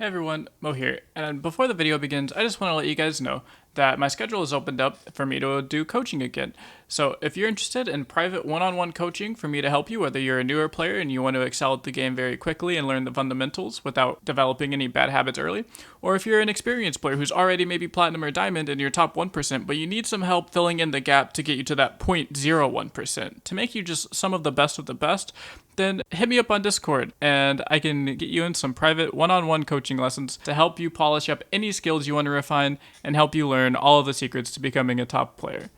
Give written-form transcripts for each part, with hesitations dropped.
Hey everyone, Mo here, and before the video begins, I just want to let you guys know that my schedule has opened up for me to do coaching again. So if you're interested in private one-on-one coaching for me to help you, whether you're a newer player and you want to excel at the game very quickly and learn the fundamentals without developing any bad habits early, or if you're an experienced player who's already maybe platinum or diamond and you're top 1%, but you need some help filling in the gap to get you to that 0.01%, to make you just some of the best, then hit me up on Discord and I can get you in some private one-on-one coaching lessons to help you polish up any skills you want to refine and help you learn all of the secrets to becoming a top player.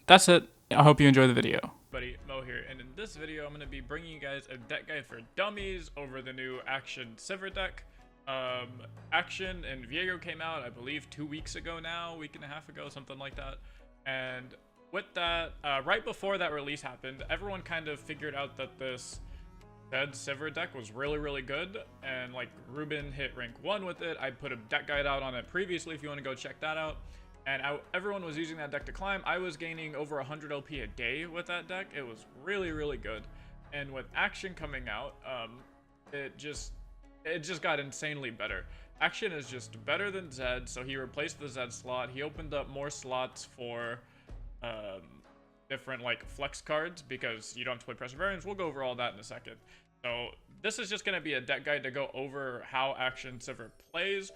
That's it. I hope you enjoy the video. Buddy, Mo here, and in this video I'm going to be bringing you guys a deck guide for dummies over the new Akshan Sivir Deck. Akshan and Viego came out, I believe, 2 weeks ago now, week and a half ago, something like that. And with that, right before that release happened, everyone kind of figured out that this Zed Sivir deck was really good, and like Ruben hit rank 1 with it. I put a deck guide out on it previously if you want to go check that out. And everyone was using that deck to climb. I was gaining over 100 OP a day with that deck. It was really good. And with Akshan coming out, it just got insanely better. Akshan is just better than Zed, so he replaced the Zed slot. He opened up more slots for different like flex cards because you don't have to play pressure variants. We'll go over all that in a second. So this is just going to be a deck guide to go over how Akshan Sivir plays.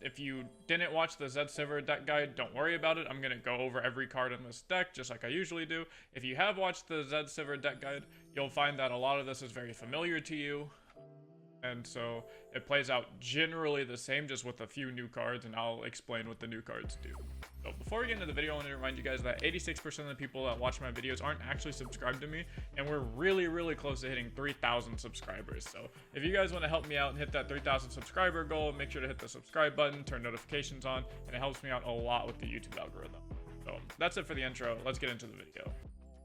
If you didn't watch the Zed Sivir deck guide, don't worry about it. I'm going to go over every card in this deck just like I usually do. If you have watched the Zed Sivir deck guide, you'll find that a lot of this is very familiar to you. And so it plays out generally the same, just with a few new cards, and I'll explain what the new cards do. So before we get into the video, I want to remind you guys that 86% of the people that watch my videos aren't actually subscribed to me, and we're really close to hitting 3,000 subscribers. So if you guys want to help me out and hit that 3,000 subscriber goal, make sure to hit the subscribe button, turn notifications on, and it helps me out a lot with the YouTube algorithm. So that's it for the intro. Let's get into the video.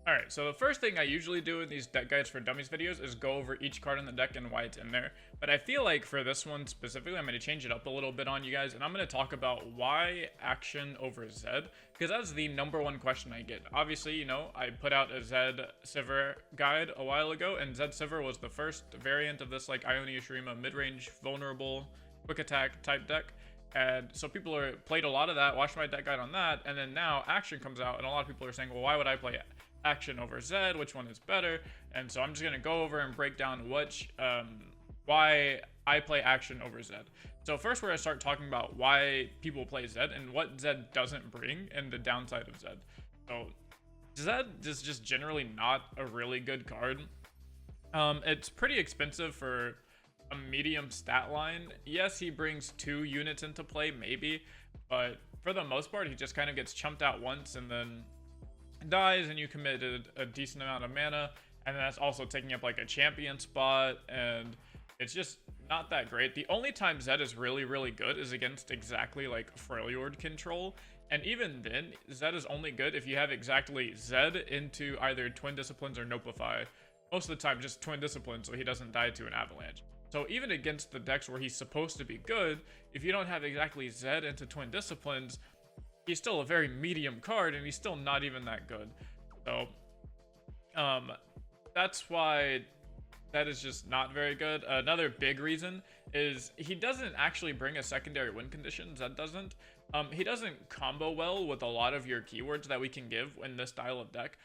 Alright, so the first thing I usually do in these deck guides for dummies videos is go over each card in the deck and why it's in there. But I feel like for this one specifically, I'm going to change it up a little bit on you guys, and I'm going to talk about why Akshan over Zed, because that's the #1 question I get. Obviously, you know, I put out a Zed Sivir guide a while ago, and Zed Sivir was the first variant of this like Ionia Shurima mid-range vulnerable quick attack type deck. And so people played a lot of that, watched my deck guide on that, and then now Akshan comes out, and a lot of people are saying, well, why would I play Akshan over Zed? Which one is better? And so I'm just gonna go over and break down why I play Akshan over Zed. So first we're gonna start talking about why people play Zed and what Zed doesn't bring and the downside of Zed. So Zed is just generally not a really good card. It's pretty expensive for a medium stat line. Yes, he brings 2 units into play maybe, but for the most part he just kind of gets chumped out once and then dies, and you committed a decent amount of mana, and then that's also taking up like a champion spot, and it's just not that great. The only time Zed is really good is against exactly like Freljord control, and even then Zed is only good if you have exactly Zed into either Twin Disciplines or Nopify. Most of the time just Twin Disciplines so he doesn't die to an avalanche. So even against the decks where he's supposed to be good, if you don't have exactly Zed into Twin Disciplines, he's still a very medium card, and he's still not even that good. So, that's why that is just not very good. Another big reason is he doesn't actually bring a secondary win condition. Zed doesn't. He doesn't combo well with a lot of your keywords that we can give in this style of deck.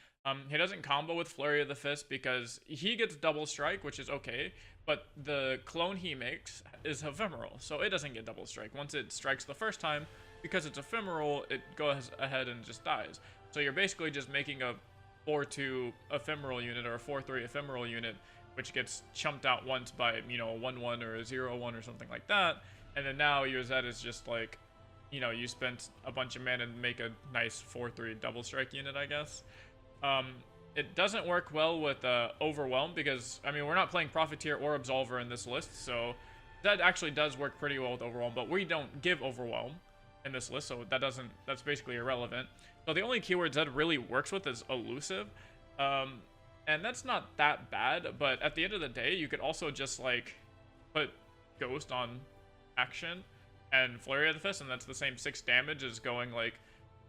He doesn't combo with Flurry of the Fist because he gets double strike, which is okay, but the clone he makes is ephemeral, so it doesn't get double strike. Once it strikes the first time, because it's ephemeral, it goes ahead and just dies. So you're basically just making a 4-2 ephemeral unit or a 4-3 ephemeral unit, which gets chumped out once by, you know, a 1-1 or a 0-1 or something like that. And then now your Zed is just like, you know, you spent a bunch of mana to make a nice 4-3 double strike unit, I guess. It doesn't work well with Overwhelm because, I mean, we're not playing Profiteer or Absolver in this list, so that actually does work pretty well with Overwhelm, but we don't give Overwhelm in this list, so that's basically irrelevant. So the only keyword Zed really works with is Elusive, and that's not that bad, but at the end of the day, you could also just like put Ghost on Akshan and Flurry of the Fist, and that's the same 6 damage as going like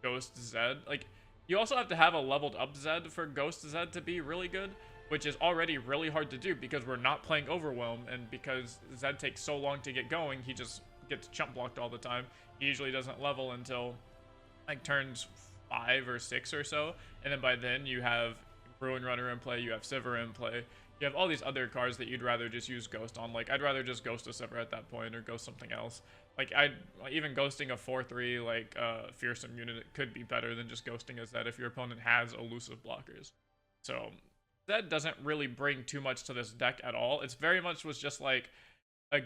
Ghost Zed. Like, you also have to have a leveled up Zed for Ghost Zed to be really good, which is already really hard to do because we're not playing Overwhelm, and because Zed takes so long to get going, he just gets chump blocked all the time. He usually doesn't level until like turns 5 or 6 or so, and then by then you have Ruin Runner in play, you have Sivir in play, you have all these other cards that you'd rather just use Ghost on. Like, I'd rather just Ghost a Sivir at that point, or Ghost something else. Like, even ghosting a 4-3, like, Fearsome unit could be better than just ghosting a Zed if your opponent has elusive blockers. So, Zed doesn't really bring too much to this deck at all. It's very much was just, like, a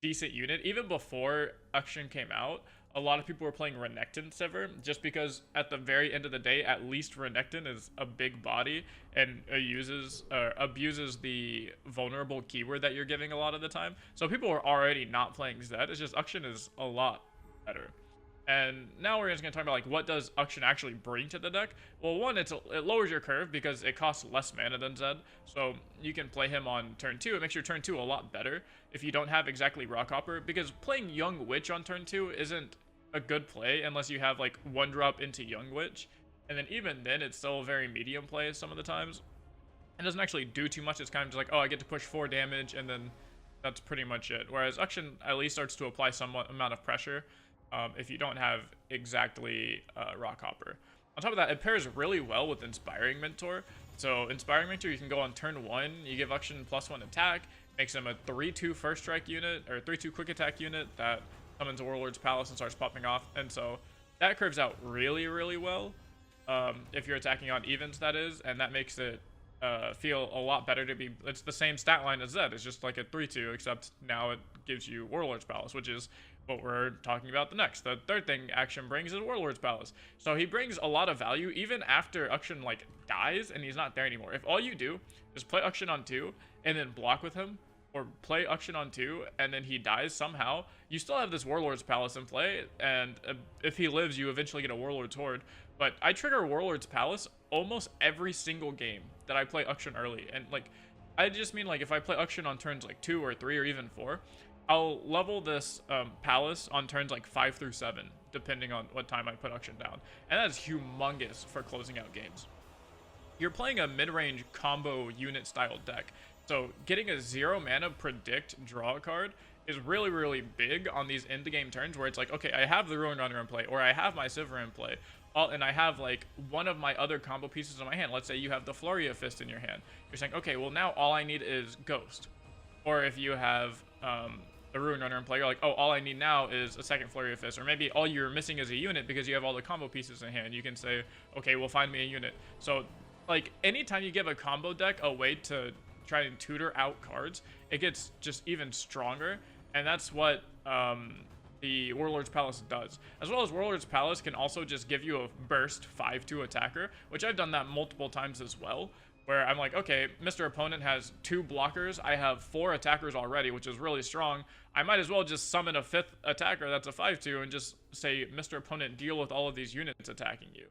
decent unit. Even before Akshan came out, a lot of people were playing Renekton Sivir, just because at the very end of the day, at least Renekton is a big body and abuses the vulnerable keyword that you're giving a lot of the time. So people were already not playing Zed. It's just Akshan is a lot better. And now we're just going to talk about, like, what does Akshan actually bring to the deck? Well, one, it lowers your curve because it costs less mana than Zed. So you can play him on turn 2. It makes your turn 2 a lot better if you don't have exactly Rockhopper, because playing Young Witch on turn 2 isn't a good play unless you have, like, 1-drop into Young Witch. And then even then, it's still a very medium play some of the times. It doesn't actually do too much. It's kind of just like, oh, I get to push 4 damage, and then that's pretty much it. Whereas Akshan at least starts to apply some amount of pressure if you don't have exactly Rockhopper. On top of that, it pairs really well with Inspiring Mentor. So Inspiring Mentor, you can go on turn 1, you give Akshan +1 attack, makes him a 3-2 first strike unit, or 3-2 quick attack unit that comes into Warlord's Palace and starts popping off. And so that curves out really, really well if you're attacking on evens, that is, and that makes it feel a lot better to be. It's the same stat line as Zed. It's just like a 3-2, except now it gives you Warlord's Palace, which is what we're talking about the next. The third thing Akshan brings is Warlord's Palace. So he brings a lot of value even after Akshan, like, dies and he's not there anymore. If all you do is play Akshan on 2 and then block with him, or play Akshan on 2 and then he dies somehow, you still have this Warlord's Palace in play, and if he lives, you eventually get a Warlord's Horde. But I trigger Warlord's Palace almost every single game that I play Akshan early. And, like, I just mean, like, if I play Akshan on turns like 2 or 3 or even 4, I'll level this Palace on turns like 5 through 7, depending on what time I put Akshan down. And that's humongous for closing out games. You're playing a mid-range combo unit style deck, so getting a 0 mana predict draw card is really, really big on these end-game turns where it's like, okay, I have the Ruin Runner in play, or I have my Sivir in play, and I have, like, one of my other combo pieces in my hand. Let's say you have the Flurry of Fist in your hand. You're saying, okay, well, now all I need is Ghost. Or if you have the Ruin Runner in play, you're like, oh, all I need now is a second Flurry of Fist. Or maybe all you're missing is a unit because you have all the combo pieces in hand. You can say, okay, well, find me a unit. So, like, anytime you give a combo deck a way to try and tutor out cards, it gets just even stronger. And that's what the Warlord's Palace does. As well as Warlord's Palace can also just give you a burst 5-2 attacker, which I've done that multiple times as well, where I'm like, okay, Mr. Opponent has 2 blockers, I have 4 attackers already, which is really strong. I might as well just summon a 5th attacker that's a 5-2 and just say, Mr. Opponent, deal with all of these units attacking you.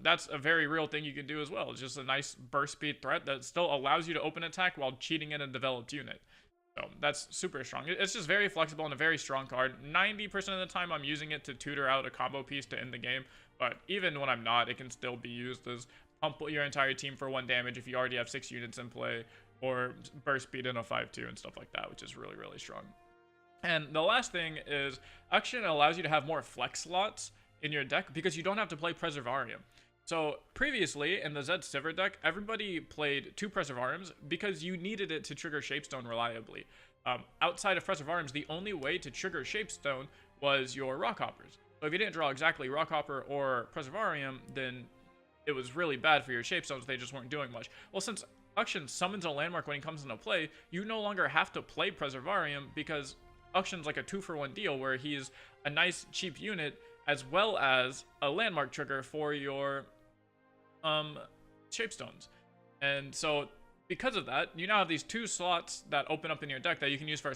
That's a very real thing you can do as well. It's just a nice burst speed threat that still allows you to open attack while cheating in a developed unit. So that's super strong. It's just very flexible and a very strong card. 90% of the time I'm using it to tutor out a combo piece to end the game, but even when I'm not, it can still be used as pump your entire team for 1 damage if you already have 6 units in play, or burst speed in a 5-2 and stuff like that, which is really, really strong. And the last thing is Akshan allows you to have more flex slots in your deck because you don't have to play Preservarium. So previously in the Zed Sivir deck, everybody played 2 Preservariums because you needed it to trigger Shapestone reliably. Outside of Preservariums, the only way to trigger Shapestone was your Rockhoppers. So if you didn't draw exactly Rockhopper or Preservarium, then it was really bad for your Shapestones. They just weren't doing much. Well, since Akshan summons a landmark when he comes into play, you no longer have to play Preservarium because Akshan's like a 2-for-1 deal where he's a nice cheap unit as well as a landmark trigger for your Shapestones. And so because of that, you now have these 2 slots that open up in your deck that you can use for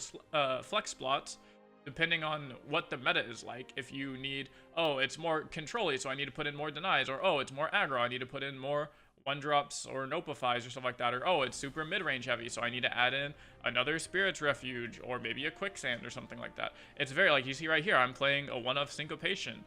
flex slots depending on what the meta is like. If you need, oh, it's more control-y, so I need to put in more denies, or oh, it's more aggro, I need to put in more 1-drops or nopifies or stuff like that, or oh, it's super mid-range heavy, so I need to add in another Spirit's Refuge or maybe a Quicksand or something like that. It's very, like you see right here, I'm playing a 1-of Syncopation,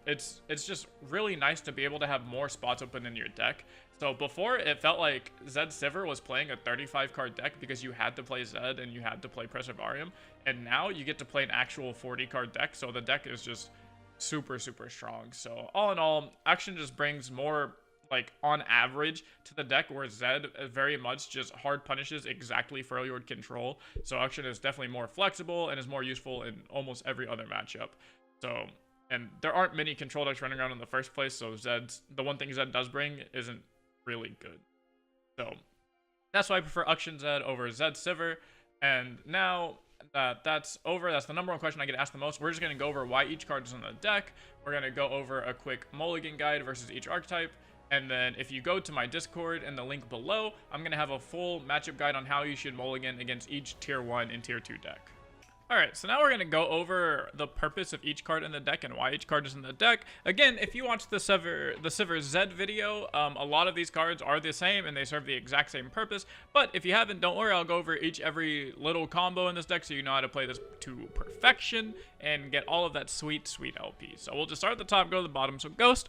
It's just really nice to be able to have more spots open in your deck. So before, it felt like Zed Sivir was playing a 35 card deck because you had to play Zed and you had to play Preservarium, and now you get to play an actual 40 card deck, so the deck is just super strong. So all in all, Akshan just brings more, like, on average to the deck, where Zed very much just hard punishes exactly Freljord control. So Akshan is definitely more flexible and is more useful in almost every other matchup. So, and there aren't many control decks running around in the first place, so the one thing Zed does bring isn't really good. So that's why I prefer Akshan Zed over Zed Sivir. And now that that's over, that's the number one question I get asked the most. We're just going to go over why each card is in the deck. We're going to go over a quick mulligan guide versus each archetype. And then if you go to my Discord in the link below, I'm going to have a full matchup guide on how you should mulligan against each tier 1 and tier 2 deck. Alright, so now we're going to go over the purpose of each card in the deck and why each card is in the deck. Again, if you watch the Sivir Zed video, a lot of these cards are the same and they serve the exact same purpose. But if you haven't, don't worry, I'll go over every little combo in this deck so you know how to play this to perfection and get all of that sweet LP. So we'll just start at the top, go to the bottom. So Ghost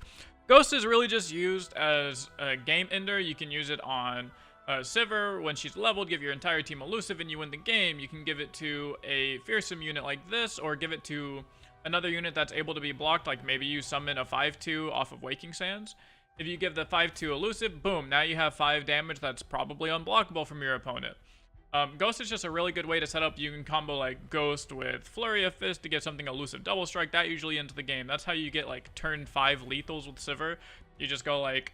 is really just used as a game ender. You can use it on Sivir when she's leveled, give your entire team elusive and you win the game. You can give it to a fearsome unit like this, or give it to another unit that's able to be blocked, like maybe you summon a 5/2 off of Waking Sands. If you give the 5/2 elusive, boom, now you have 5 damage that's probably unblockable from your opponent. Ghost is just a really good way to set up. You can combo like Ghost with Flurry of Fist to get something elusive double strike. That usually ends the game. That's how you get like turn 5 lethals with Sivir. You just go like,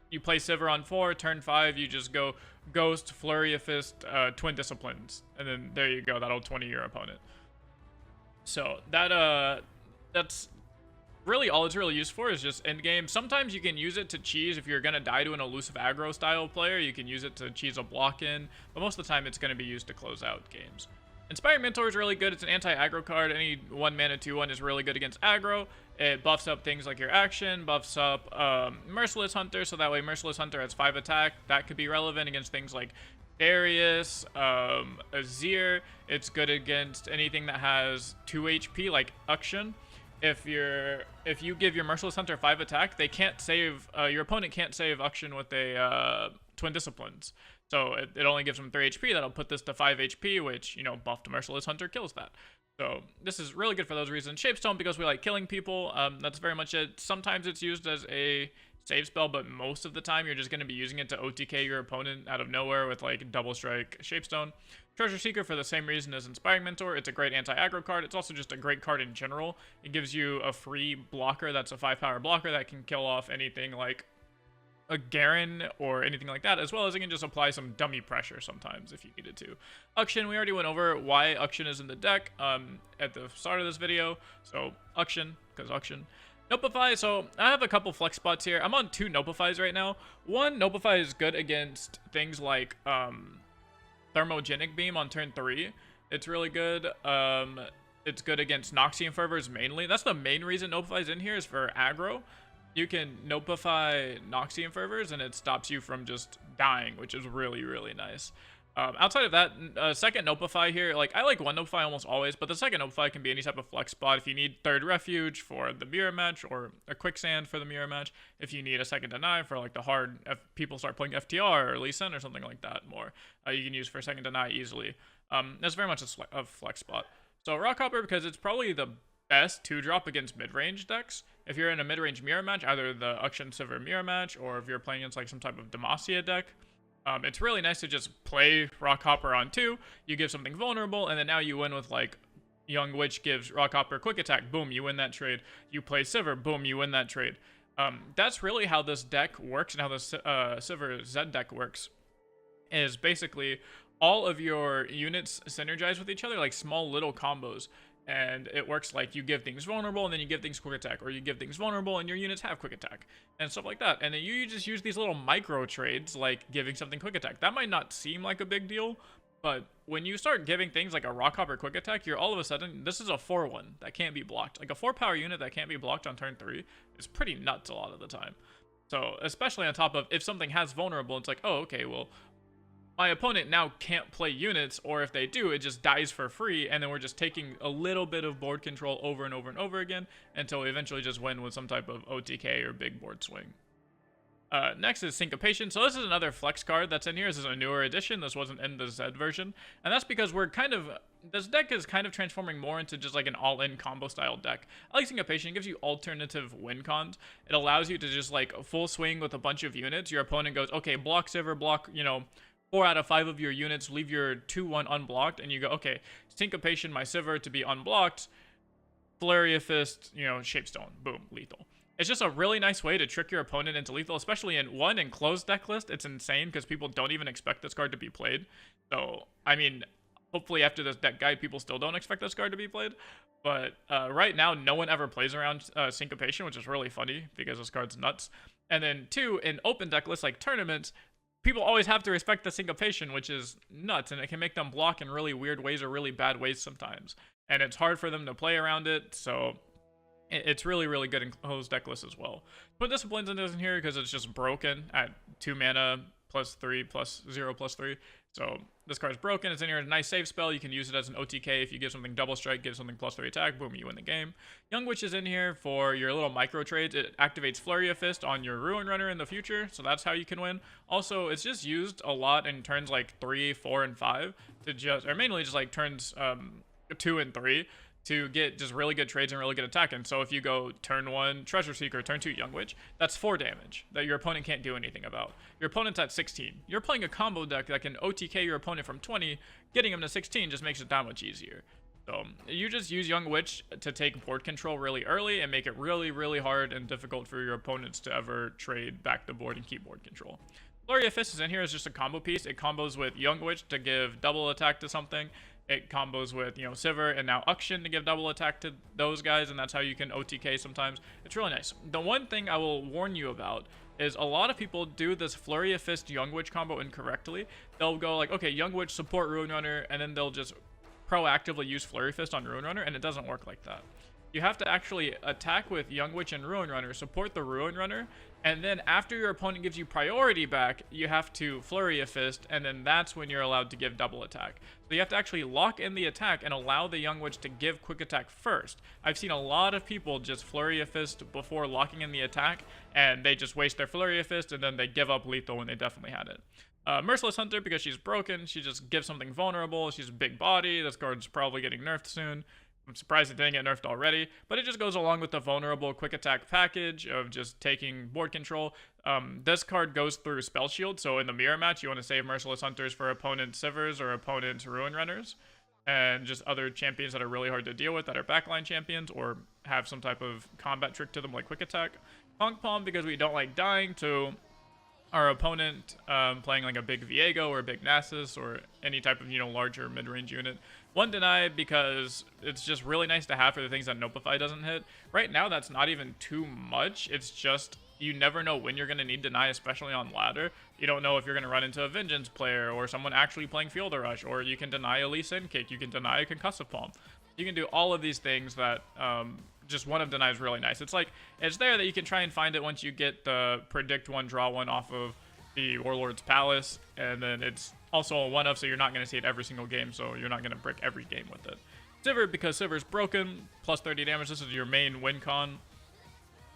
you play Sivir on 4, turn 5, you just go Ghost, Flurry of Fist, Twin Disciplines, and then there you go, that'll 20 your opponent. So that's really all it's really used for, is just end game. Sometimes you can use it to cheese if you're gonna die to an elusive aggro style player. You can use it to cheese a block in, but most of the time it's gonna be used to close out games. Inspiring Mentor is really good. It's an anti-aggro card. Any 1 mana 2/1 is really good against aggro. It buffs up things like your action, buffs up Merciless Hunter, so that way Merciless Hunter has 5 attack. That could be relevant against things like Darius, Azir. It's good against anything that has 2 HP, like Akshan. If you give your Merciless Hunter 5 attack, they can't save, your opponent can't save Akshan with a Twin Disciplines. So it only gives them 3 HP. That'll put this to 5 HP, which, you know, buffed Merciless Hunter kills that. So this is really good for those reasons. Shapestone, because we like killing people. That's very much it. Sometimes it's used as a save spell, but most of the time you're just going to be using it to OTK your opponent out of nowhere with like double strike Shapestone. Treasure Seeker, for the same reason as Inspiring Mentor. It's a great anti-aggro card. It's also just a great card in general. It gives you a free blocker that's a 5-power blocker that can kill off anything like a Garen or anything like that, as well as it can just apply some dummy pressure sometimes if you needed to. Akshan, we already went over why Akshan is in the deck at the start of this video. So Akshan, because Akshan. Nopify, so I have a couple flex spots here. I'm on 2 Nopifies right now. One, Nopify is good against things like Thermogenic Beam on turn 3. It's really good. It's good against Noxian Fervors mainly. That's the main reason Nopify's in here, is for aggro. You can Nopify Noxian Fervors and it stops you from just dying, which is really nice. Outside of that, second Nopify here, like I like one Nopify almost always, but the second Nopify can be any type of flex spot. If you need third refuge for the mirror match, or a quicksand for the mirror match, if you need a second deny for like the hard, if people start playing FTR or Lee Sin or something like that more, you can use for second deny easily. That's very much a flex spot. So Rockhopper, because it's probably the best 2-drop against mid-range decks. If you're in a mid-range mirror match, either the Akshan Sivir mirror match, or if you're playing against like some type of Demacia deck, it's really nice to just play Rockhopper on 2. You give something vulnerable, and then now you win with like Young Witch gives Rockhopper quick attack. Boom, you win that trade. You play Sivir. Boom, you win that trade. That's really how this deck works, and how the Sivir Zed deck works. Is basically all of your units synergize with each other like small little combos. And it works like you give things vulnerable and then you give things quick attack, or you give things vulnerable and your units have quick attack and stuff like that. And then you just use these little micro trades like giving something quick attack. That might not seem like a big deal, but when you start giving things like a Rockhopper quick attack, you're all of a sudden, this is a 4/1 that can't be blocked. Like a 4-power unit that can't be blocked on turn 3 is pretty nuts a lot of the time. So especially on top of if something has vulnerable, it's like, oh, okay, well, my opponent now can't play units, or if they do, it just dies for free, and then we're just taking a little bit of board control over and over and over again until we eventually just win with some type of OTK or big board swing. Next is Syncopation. So this is another flex card that's in here. This is a newer edition. This wasn't in the Zed version. And that's because this deck is kind of transforming more into just like an all-in combo style deck. I like Syncopation. It gives you alternative win cons. It allows you to just like full swing with a bunch of units. Your opponent goes, okay, block Sivir, block, 4 out of 5 of your units, leave your 2-1 unblocked, and you go, okay, Syncopation my Sivir to be unblocked, Flurry of Fist, Shapestone, boom, lethal. It's just a really nice way to trick your opponent into lethal, especially in closed deck list. It's insane because people don't even expect this card to be played. So, I mean, hopefully after this deck guide, people still don't expect this card to be played. But right now, no one ever plays around Syncopation, which is really funny because this card's nuts. And then 2, in open deck lists like tournaments, people always have to respect the Syncopation, which is nuts, and it can make them block in really weird ways or really bad ways sometimes. And it's hard for them to play around it, so it's really, really good in closed deck lists as well. Put Disciplines in here because it's just broken at 2 mana, +3, +0, +3. So this card's broken. It's in here as a nice save spell. You can use it as an OTK. If you give something double strike, give something +3 attack, boom, you win the game. Young Witch is in here for your little micro trades. It activates Flurry of Fist on your Ruin Runner in the future, so that's how you can win. Also, it's just used a lot in turns like 3, 4, and 5 or mainly just like turns 2 and 3 to get just really good trades and really good attack. And so if you go turn 1 Treasure Seeker, turn 2 Young Witch, that's 4 damage that your opponent can't do anything about. Your opponent's at 16. You're playing a combo deck that can OTK your opponent from 20. Getting him to 16 just makes it that much easier. So you just use Young Witch to take board control really early and make it really, really hard and difficult for your opponents to ever trade back the board and keep board control. Flurry of Fist is in here as just a combo piece. It combos with Young Witch to give double attack to something. It combos with, Sivir and now Akshan to give double attack to those guys, and that's how you can OTK sometimes. It's really nice. The one thing I will warn you about is a lot of people do this Flurry of Fist Young Witch combo incorrectly. They'll go like, okay, Young Witch support Ruin Runner, and then they'll just proactively use Flurry Fist on Ruin Runner, and it doesn't work like that. You have to actually attack with Young Witch and Ruin Runner, support the Ruin Runner, and then after your opponent gives you priority back, you have to Flurry of Fist, and then that's when you're allowed to give double attack. So you have to actually lock in the attack and allow the Young Witch to give quick attack first. I've seen a lot of people just Flurry of Fist before locking in the attack, and they just waste their Flurry of Fist, and then they give up lethal when they definitely had it. Merciless Hunter, because she's broken, she just gives something vulnerable. She's a big body. This card's probably getting nerfed soon. I'm surprised it didn't get nerfed already, but it just goes along with the vulnerable quick attack package of just taking board control. This card goes through Spell Shield, so in the mirror match, you want to save Merciless Hunters for opponent Sivers or opponent Ruin Runners, and just other champions that are really hard to deal with that are backline champions or have some type of combat trick to them like quick attack. Honk Palm, because we don't like dying to our opponent playing like a big Viego or a big Nasus or any type of, larger mid-range unit. One Deny, because it's just really nice to have for the things that Notify doesn't hit. Right now, that's not even too much. It's just, you never know when you're going to need Deny, especially on ladder. You don't know if you're going to run into a Vengeance player or someone actually playing Field Rush, or you can deny a Lee Sin Kick, you can deny a Concussive Palm. You can do all of these things that just one of Deny is really nice. It's like, it's there that you can try and find it once you get the Predict 1, Draw 1 off of the Warlord's Palace, and then it's also a 1-of, so you're not going to see it every single game, so you're not going to brick every game with it. Sivir, because Sivir's broken, plus 30 damage, this is your main win con.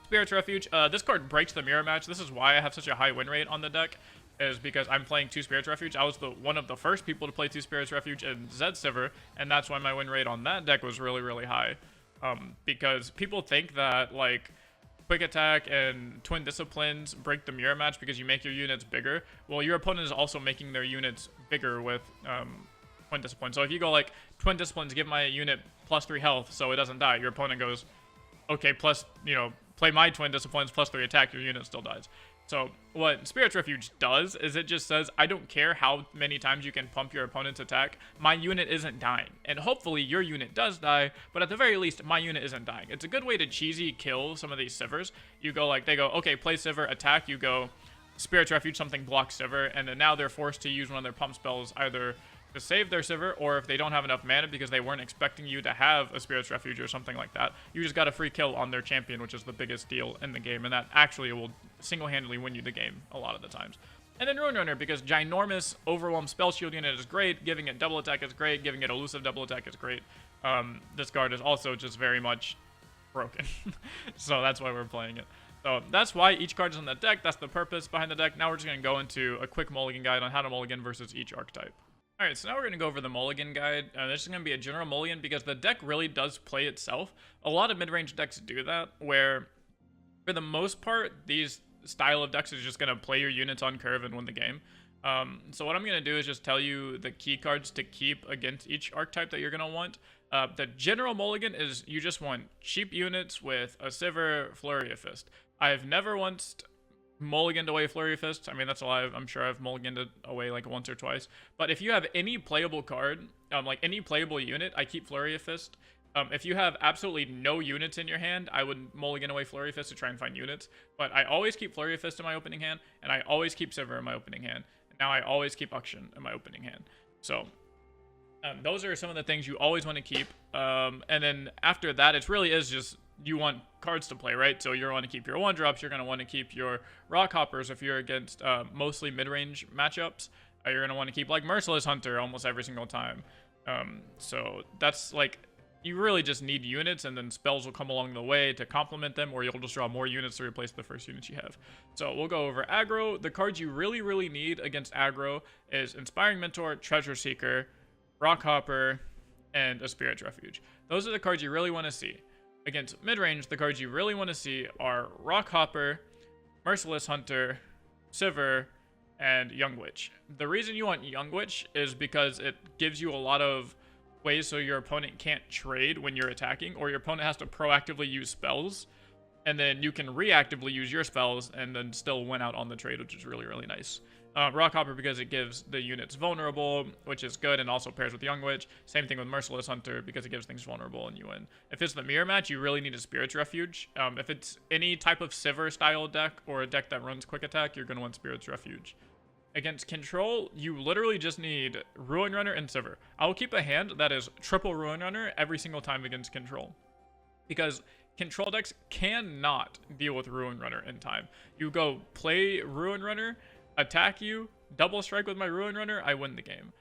Spirit's Refuge, this card breaks the mirror match. This is why I have such a high win rate on the deck, is because I'm playing 2 Spirit's Refuge. I was one of the first people to play 2 Spirit's Refuge in Zed Sivir, and that's why my win rate on that deck was really, really high. Because people think that, like, Quick Attack and Twin Disciplines break the mirror match because you make your units bigger. Well, your opponent is also making their units bigger with Twin Discipline. So if you go like, Twin Disciplines, give my unit +3 health so it doesn't die, your opponent goes, okay, play my Twin Disciplines +3 attack, your unit still dies. So what Spirit's Refuge does is it just says, I don't care how many times you can pump your opponent's attack, my unit isn't dying. And hopefully your unit does die, but at the very least, my unit isn't dying. It's a good way to cheesy kill some of these Sivers. You go like, they go, okay, play Sivir, attack, you go Spirit's Refuge, something blocks Sivir, and then now they're forced to use one of their pump spells either to save their Sivir, or if they don't have enough mana because they weren't expecting you to have a Spirit's Refuge or something like that, you just got a free kill on their champion, which is the biggest deal in the game, and that actually will single-handedly win you the game a lot of the times. And then Ruin Runner, because ginormous overwhelm spell shield unit is great, giving it double attack is great, giving it elusive double attack is great. This card is also just very much broken. So that's why we're playing it. So that's why each card is in the deck. That's the purpose behind the deck. Now we're just going to go into a quick mulligan guide on how to mulligan versus each archetype. Alright, so now we're going to go over the mulligan guide. This is going to be a general mulligan because the deck really does play itself. A lot of mid-range decks do that, where for the most part, these style of decks is just going to play your units on curve and win the game. So what I'm going to do is just tell you the key cards to keep against each archetype that you're going to want. The general mulligan is you just want cheap units with a Sivir, Flurry of Fist. I've never once mulliganed away Flurry of Fist. I mean, that's a lie. I'm sure I've mulliganed it away like once or twice. But if you have any playable card, like any playable unit, I keep Flurry of Fist. If you have absolutely no units in your hand, I would mulligan away Flurry of Fist to try and find units. But I always keep Flurry of Fist in my opening hand, and I always keep Sivir in my opening hand. And now I always keep Akshan in my opening hand. So those are some of the things you always want to keep. And then after that, it really is just you want cards to play, right? So you're going to keep your 1-drops. You're going to want to keep your Rock Hoppers if you're against mostly mid-range matchups. You're going to want to keep like Merciless Hunter almost every single time. So that's like... You really just need units, and then spells will come along the way to complement them, or you'll just draw more units to replace the first units you have. So we'll go over aggro. The cards you really need against aggro is Inspiring Mentor, Treasure Seeker, Rock Hopper, and a Spirit's Refuge. Those are the cards you really want to see. Against mid-range, the cards you really want to see are Rock Hopper, Merciless Hunter, Sivir, and Young Witch. The reason you want Young Witch is because it gives you a lot of ways so your opponent can't trade when you're attacking, or your opponent has to proactively use spells, and then you can reactively use your spells and then still win out on the trade, which is really nice. Rock Hopper because it gives the units vulnerable, which is good, and also pairs with Young Witch. Same thing with Merciless Hunter because it gives things vulnerable and you win. If it's the mirror match, you really need a Spirit's Refuge. If it's any type of Sivir style deck or a deck that runs quick attack, you're going to want Spirit's Refuge. Against control, you literally just need Ruin Runner and Sivir. I will keep a hand that is triple Ruin Runner every single time against control, because control decks cannot deal with Ruin Runner in time. You go play Ruin Runner, attack you, double strike with my Ruin Runner, I win the game.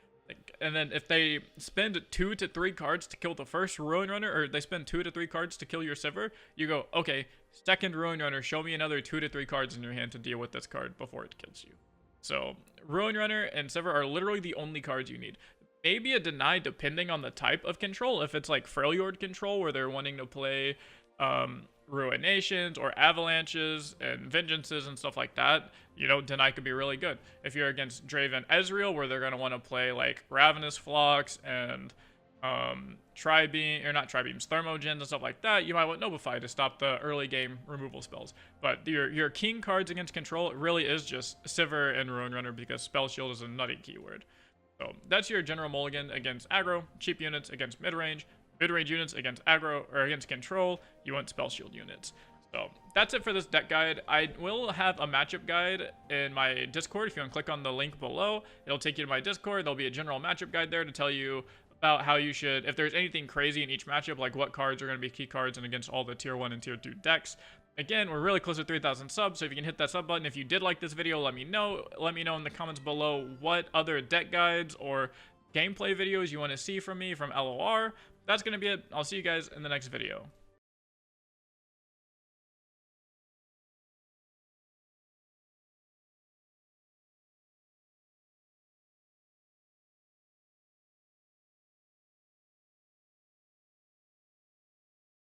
And then if they spend 2 to 3 cards to kill the first Ruin Runner, or they spend 2 to 3 cards to kill your Sivir, you go, okay, second Ruin Runner, show me another 2 to 3 cards in your hand to deal with this card before it kills you. So, Ruin Runner and Sivir are literally the only cards you need. Maybe a deny depending on the type of control. If it's like Freljord control, where they're wanting to play Ruinations or Avalanches and Vengeances and stuff like that, you know, deny could be really good. If you're against Draven Ezreal, where they're going to want to play like Ravenous Flocks and Tri-Beam, or not Tri-Beams, Thermogens and stuff like that, you might want Notify to stop the early game removal spells. But your king cards against control really is just Sivir and Ruin Runner, because Spell Shield is a nutty keyword. So that's your general mulligan against aggro, cheap units against mid-range units against aggro, or against control, you want Spell Shield units. So that's it for this deck guide. I will have a matchup guide in my Discord. If you want to click on the link below, it'll take you to my Discord. There'll be a general matchup guide there to tell you about how you should, if there's anything crazy in each matchup, like what cards are going to be key cards and against all the tier 1 and tier 2 decks. Again, we're really close to 3,000 subs, so if you can hit that sub button. If you did like this video, let me know. Let me know in the comments below what other deck guides or gameplay videos you want to see from me from LoR. That's going to be it. I'll see you guys in the next video.